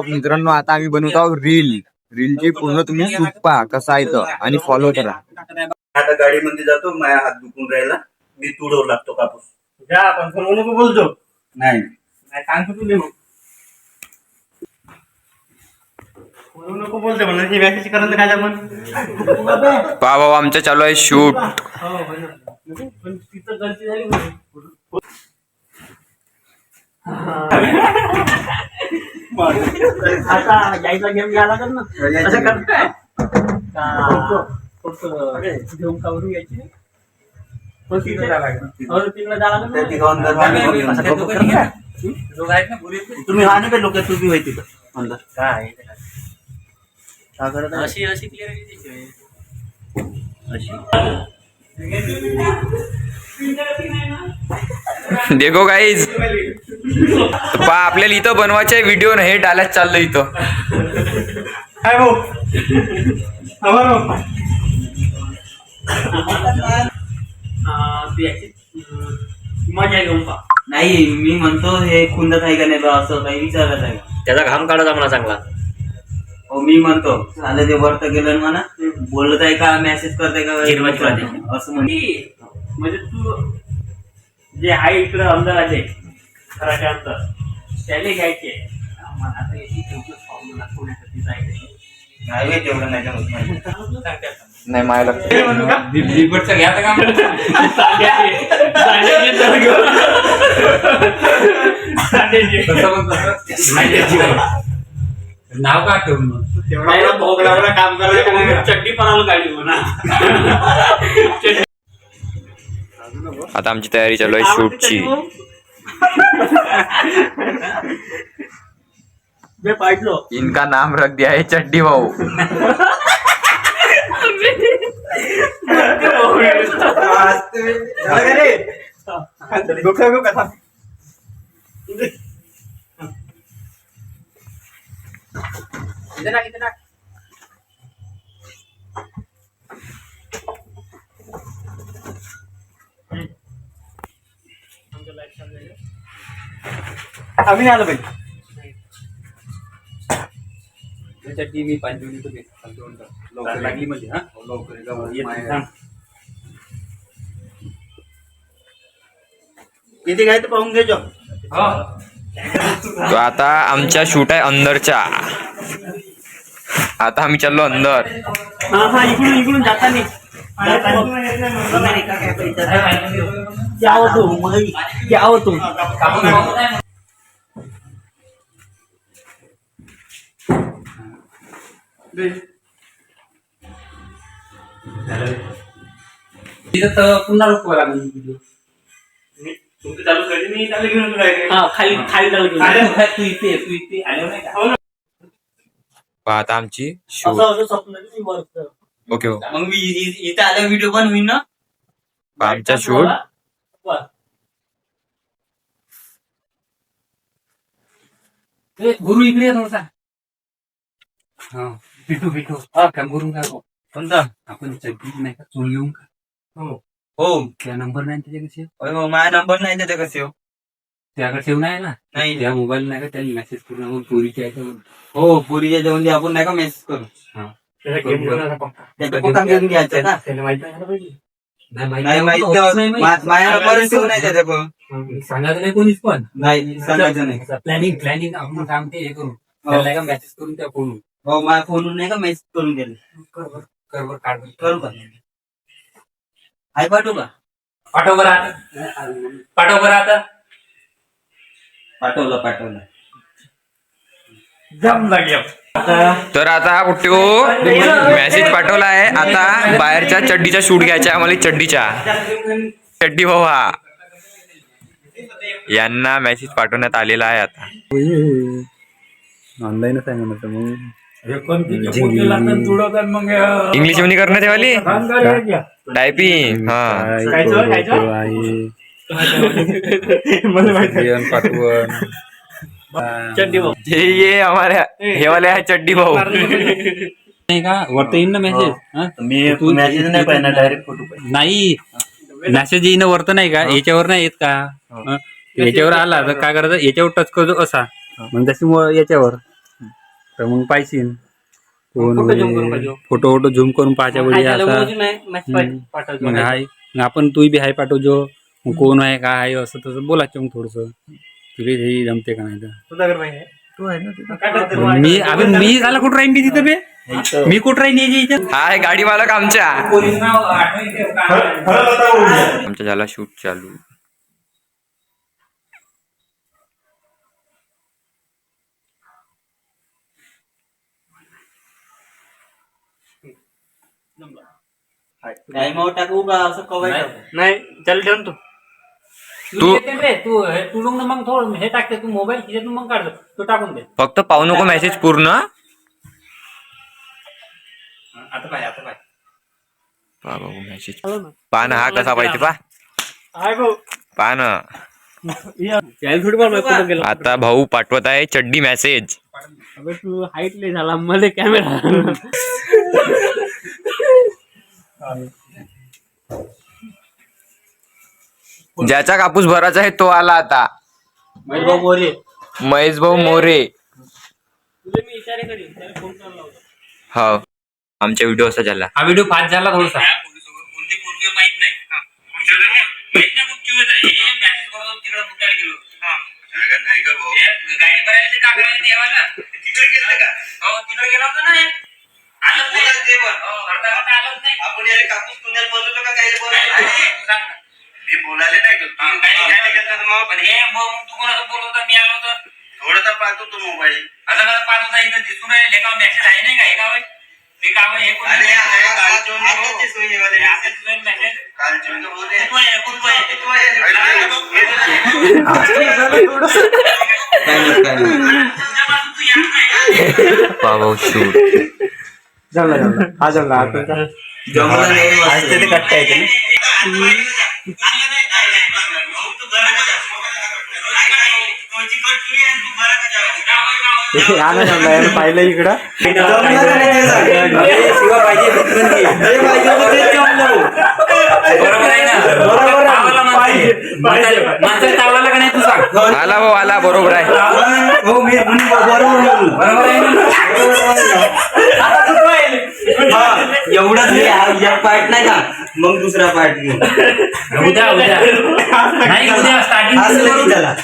मित्रांनो आता आम्ही बनवतो आहोत रीलची पूर्ण तुम्ही शूट पहा कसा आहे तर आणि फॉलो करा. आता गाडीमध्ये जातो, माझा हात दुखून राहिला, मी तुडवू लागतो कापूस. जा आपण फोन नको बोलतो. नाही सांगतो तुले मग फोन नको बोलते म्हणून ती मॅसेज करत काय आपण पहा भाऊ आमचं चालू आहे शूट. पण तिथं गलती झाली आता जायचा गेम घ्यायला कर ना असं करताय घेऊन कावरून घ्यायची तुम्ही हा नाही लोक तुम्ही माहिती का अंदर काय अशी अशी क्लिअर देखो गाईज पहा आपल्याला इथं बनवायचे व्हिडिओ हे डायलॉग चाललं इथं. काय भाऊ मजा घेऊन पा नाही मी म्हणतो हे खुंदत आहे का नाही बा असं काही विचारत आहे त्याचा घाम काढायचा म्हणा चांगला. हो मी म्हणतो झालं ते वर्त गेलं म्हणा बोलत आहे का मेसेज करताय का असं म्हणजे तू जे आहे इकडं अंधाराचे घराच्या अंतर त्याने घ्यायचे नाही तेवढं नाही नाही मायला नाव का ठेवून काम करायला चड्डी पणाला गाडी म्हणा. आता आमची तयारी चालू आहे शूटची. इनका नाम रख दिया है चड्डी भाऊ. आम्ही आलो पाहिजे चड्डी मी पांजवली लवकर लागली म्हणजे हा लवकर किती काय तर पाहून घ्यायचो. तो आता आमच्या शूट आहे अंदरच्या. आता आम्ही चाललो अंदर. हा इकडून इकडून जाता नाही क्या होतो पुन्हा रोखवा लागेल व्हिडिओ तुमचं चालू कधी मी चालू घेऊन खाली खाली चालू तू इथे आलो नाही का आता आमची शूट. ओके मग मी इथे आल्या व्हिडिओ बनवीन ना आमचा शूट. गुरु इकडे थोडसा हा भेटू हा काम करून का कोणता आपण चड्डी नाही का चोळ घेऊन का हो हो त्या नंबर नाही त्याच्या कसे माझा नंबर नाही त्याच्या कसे त्याकडे सेव नाही ना नाही त्या मोबाईल नाही का त्यांनी मेसेज करून आपण पोरीच्या हो पोरीच्या जेवण आपण नाही का मेसेज करू घेऊन घ्यायचं ना सांगायचं नाही कोणीच पण नाही सांगायचं नाही प्लॅनिंग आपण सांगते हे करू त्याला मेसेज करून त्या फोन हो माझ्या फोनवरून नाही का मेसेज करून गेले करू का हाय पाठवू का पाठव बरं आता पाठवलं जमला गेम. तर आता कुठे मेसेज पाठवला आहे. आता बाहेरच्या चड्डीचा शूट घ्यायचा आम्हाला. चड्डी भाऊ हा यांना मेसेज पाठवण्यात आलेला आहे. आता ऑनलाईनच आहे म्हणत मग इंग्लिश मध्ये करण्यात वाली टायपिंग हा पाठवण चड्डी भाऊ ये हमारे हे वाले आहे चड्डी भाऊ. नाही का वरती येईन ना मेसेज. मी मेसेज नाही पाहिजे डायरेक्ट फोटो नाही मेसेज येईन वरत नाही का याच्यावर नाही येत का याच्यावर आला तर काय करायचं याच्यावर टच करतो असा मग त्याच्यामुळे याच्यावर तर मग पाहिजे फोटो झूम करून पाहायच्या वेळी असा मग हाय मग आपण तू बी हाय पाठवजो मग कोण आहे काय आहे असं तसं बोलायचं मग थोडस तुला हे जमते का नाही तर मी झाला कुठं राहीन बी तिथं बे मी कुठं राहीन याच्या हाय गाडी मालक आमच्या आमचा झाला शूट चालू. टाइम टाकू का असं कवाय नाही चल ठेव तू तू तू मग थोडं हे टाकते तू मोबाईल खिचत मग काढतो तू टाकून दे फक्त पाहू नको मेसेज पूर्ण. आता पाय पहा भाऊ मेसेज पहा ना हा कसा पाहिजे पहा ना. आता भाऊ पाठवत आहे चड्डी मेसेज. तू हाईट लय झाला मध्ये कॅमेरा ज्याचा कापूस भरायचा आहे तो आला आता. महेश भाऊ मोरे. हो आमच्या व्हिडिओ असा झाला. हा व्हिडिओ फास्ट झाला थोडासा आपण याला कापूस कुंड्यात बोलवलं का काय मी बोलायला नाही गेलो पण हे तू कोणाचं बोलवता मी आलो होतं थोडंसं पाहतो तो मोबाईल असं कसं पाहतो इथं दिसून राहिले का मेसेज आहे नाही का हे गाव ते काम हे भाऊ शूट हा जमला आता ते कट्टा येते पाहिलं इकडं आला भाऊ आला बरोबर आहे. एवढा पार्ट नाही का मग दुसरा पार्ट उद्या स्टार्टिंग त्याला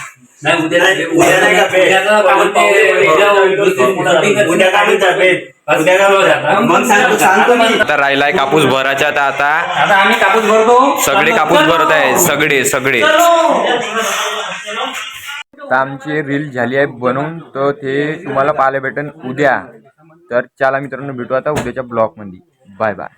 आता राहिलाय कापूस भरायचा. तर आता आम्ही कापूस भरतो सगळे कापूस भरत आहे सगळे. तर आमची रील झाली आहे बनवून तर ते तुम्हाला पाहायला भेटेल उद्या. तर चला मित्रांनो भेटू आता उद्याच्या ब्लॉग मध्ये. Bye bye.